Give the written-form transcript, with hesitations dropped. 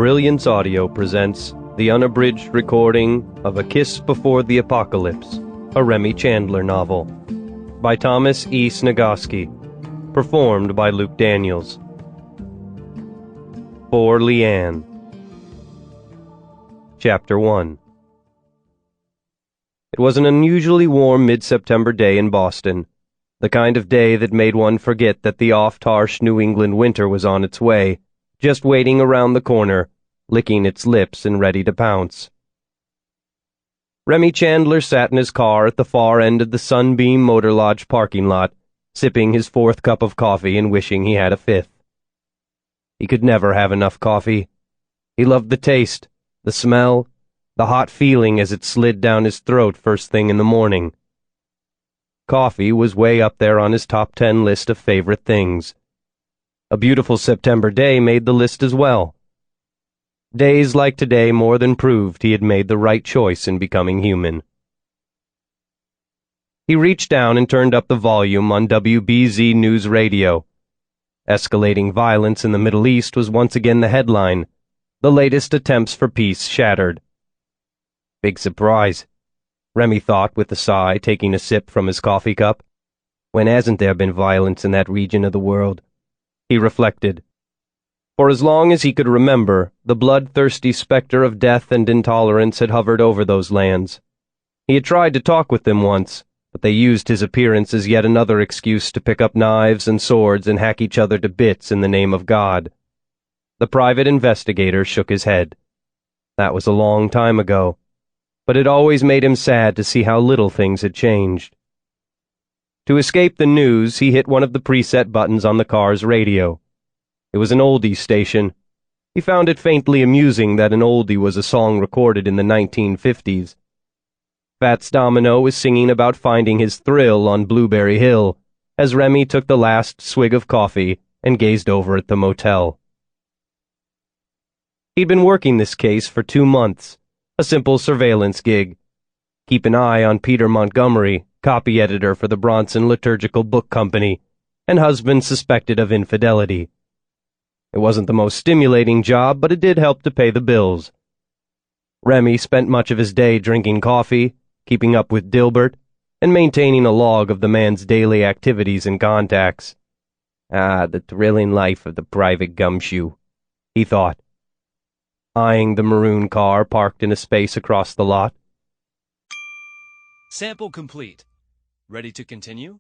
Brilliance Audio presents the unabridged recording of A Kiss Before the Apocalypse, a Remy Chandler novel, by Thomas E. Sniegoski, performed by Luke Daniels. For Leanne. Chapter 1. It was an unusually warm mid-September day in Boston, the kind of day that made one forget that the oft-harsh New England winter was on its way, just waiting around the corner, licking its lips and ready to pounce. Remy Chandler sat in his car at the far end of the Sunbeam Motor Lodge parking lot, sipping his fourth cup of coffee and wishing he had a fifth. He could never have enough coffee. He loved the taste, the smell, the hot feeling as it slid down his throat first thing in the morning. Coffee was way up there on his top 10 list of favorite things. A beautiful September day made the list as well. Days like today more than proved he had made the right choice in becoming human. He reached down and turned up the volume on WBZ News Radio. Escalating violence in the Middle East was once again the headline, the latest attempts for peace shattered. Big surprise, Remy thought with a sigh, taking a sip from his coffee cup. When hasn't there been violence in that region of the world? He reflected. For as long as he could remember, the bloodthirsty specter of death and intolerance had hovered over those lands. He had tried to talk with them once, but they used his appearance as yet another excuse to pick up knives and swords and hack each other to bits in the name of God. The private investigator shook his head. That was a long time ago, but it always made him sad to see how little things had changed. To escape the news, he hit one of the preset buttons on the car's radio. It was an oldie station. He found it faintly amusing that an oldie was a song recorded in the 1950s. Fats Domino was singing about finding his thrill on Blueberry Hill, as Remy took the last swig of coffee and gazed over at the motel. He'd been working this case for 2 months, a simple surveillance gig. Keep an eye on Peter Montgomery, copy editor for the Bronson Liturgical Book Company, and husband suspected of infidelity. It wasn't the most stimulating job, but it did help to pay the bills. Remy spent much of his day drinking coffee, keeping up with Dilbert, and maintaining a log of the man's daily activities and contacts. The thrilling life of the private gumshoe, he thought, eyeing the maroon car parked in a space across the lot. Sample complete. Ready to continue?